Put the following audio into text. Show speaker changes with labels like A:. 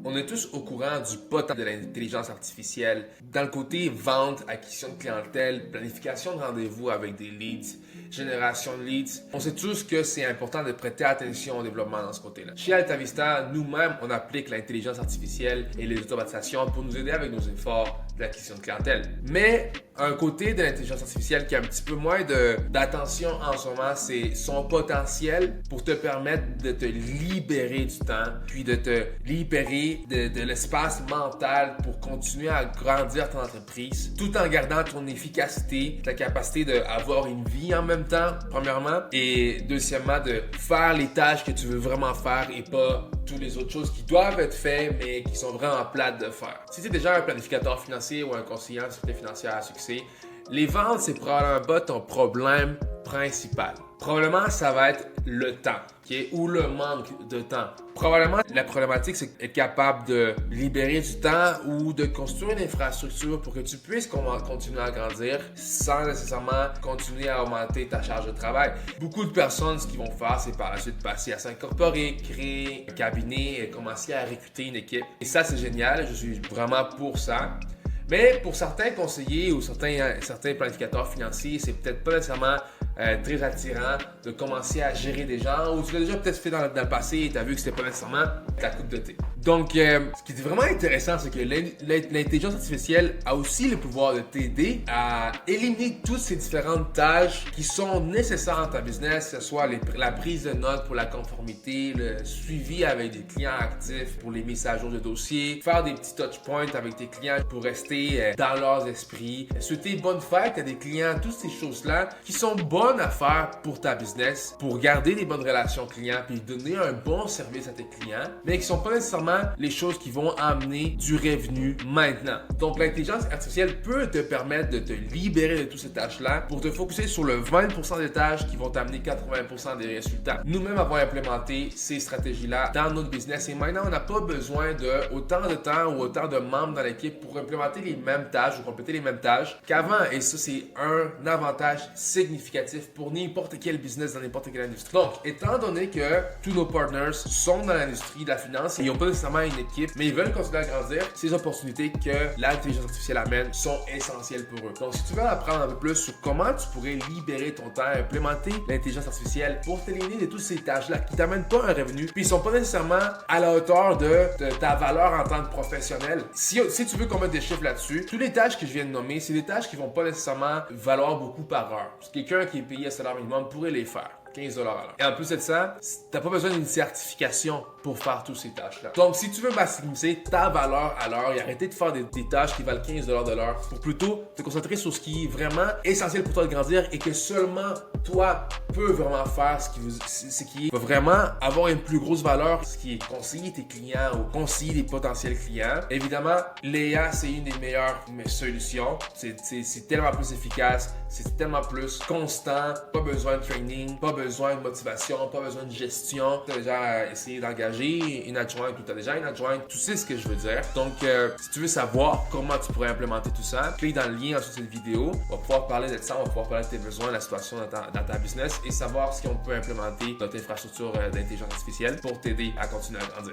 A: On est tous au courant du potentiel de l'intelligence artificielle dans le côté vente, acquisition de clientèle, planification de rendez-vous avec des leads, génération de leads. On sait tous que c'est important de prêter attention au développement dans ce côté-là. Chez Altavista, nous-mêmes, on applique l'intelligence artificielle et les automatisations pour nous aider avec nos efforts d'acquisition de clientèle. Mais un côté de l'intelligence artificielle qui a un petit peu moins d'attention en ce moment, c'est son potentiel pour te permettre de te libérer du temps, puis de te libérer de l'espace mental pour continuer à grandir ton entreprise, tout en gardant ton efficacité, ta capacité d'avoir une vie en même temps, premièrement, et deuxièmement, de faire les tâches que tu veux vraiment faire et pas toutes les autres choses qui doivent être faites, mais qui sont vraiment plates de faire. Si tu es déjà un planificateur financier ou un conseiller en sécurité financière à succès, les ventes, c'est probablement pas ton problème principal. Probablement, ça va être le temps, okay? Ou le manque de temps. Probablement, la problématique, c'est être capable de libérer du temps ou de construire une infrastructure pour que tu puisses continuer à grandir sans nécessairement continuer à augmenter ta charge de travail. Beaucoup de personnes, ce qu'ils vont faire, c'est par la suite passer à s'incorporer, créer un cabinet et commencer à recruter une équipe. Et ça, c'est génial. Je suis vraiment pour ça. Mais pour certains conseillers ou certains planificateurs financiers, c'est peut-être pas nécessairement très attirant de commencer à gérer des gens ou tu l'as déjà peut-être fait dans le passé et tu as vu que c'était pas nécessairement ta coupe de thé. Donc, ce qui est vraiment intéressant, c'est que l'intelligence artificielle a aussi le pouvoir de t'aider à éliminer toutes ces différentes tâches qui sont nécessaires dans ta business, que ce soit la prise de notes pour la conformité, le suivi avec des clients actifs pour les mises à jour de dossiers, faire des petits touch points avec tes clients pour rester dans leurs esprits, souhaiter bonne fête à des clients, toutes ces choses-là qui sont bonnes à faire pour ta business, pour garder des bonnes relations clients puis donner un bon service à tes clients, mais qui sont pas nécessairement les choses qui vont amener du revenu maintenant. Donc, l'intelligence artificielle peut te permettre de te libérer de toutes ces tâches-là pour te focuser sur le 20% des tâches qui vont t'amener 80% des résultats. Nous-mêmes avons implémenté ces stratégies-là dans notre business et maintenant, on n'a pas besoin de autant de temps ou autant de membres dans l'équipe pour implémenter les mêmes tâches ou compléter les mêmes tâches qu'avant. Et ça, c'est un avantage significatif pour n'importe quel business dans n'importe quelle industrie. Donc, étant donné que tous nos partners sont dans l'industrie de la finance et ils n'ont pas nécessairement une équipe, mais ils veulent continuer à grandir, ces opportunités que l'intelligence artificielle amène sont essentielles pour eux. Donc, si tu veux apprendre un peu plus sur comment tu pourrais libérer ton temps, implémenter l'intelligence artificielle pour t'éliminer de toutes ces tâches-là qui t'amènent pas un revenu, puis ils sont pas nécessairement à la hauteur de ta valeur en tant que professionnel. Si tu veux qu'on mette des chiffres là-dessus, toutes les tâches que je viens de nommer, c'est des tâches qui vont pas nécessairement valoir beaucoup par heure. Quelqu'un qui est payé à salaire minimum pourrait les faire. 15$ à l'heure. Et en plus de ça, tu n'as pas besoin d'une certification pour faire toutes ces tâches-là. Donc, si tu veux maximiser ta valeur à l'heure et arrêter de faire des tâches qui valent 15$ de l'heure, pour plutôt te concentrer sur ce qui est vraiment essentiel pour toi de grandir et que seulement toi peux vraiment faire ce qui va vraiment avoir une plus grosse valeur, ce qui est conseiller tes clients ou conseiller des potentiels clients. Évidemment, l'IA, c'est une des meilleures solutions. C'est tellement plus efficace, c'est tellement plus constant, pas besoin de training, pas besoin de motivation, pas besoin de gestion. Tu as déjà essayé d'engager une adjointe ou tu as déjà une adjointe. Tu sais ce que je veux dire. Donc, si tu veux savoir comment tu pourrais implémenter tout ça, clique dans le lien en dessous de cette vidéo. On va pouvoir parler de ça, on va pouvoir parler de tes besoins, de la situation dans ta business et savoir si on peut implémenter notre infrastructure d'intelligence artificielle pour t'aider à continuer à grandir.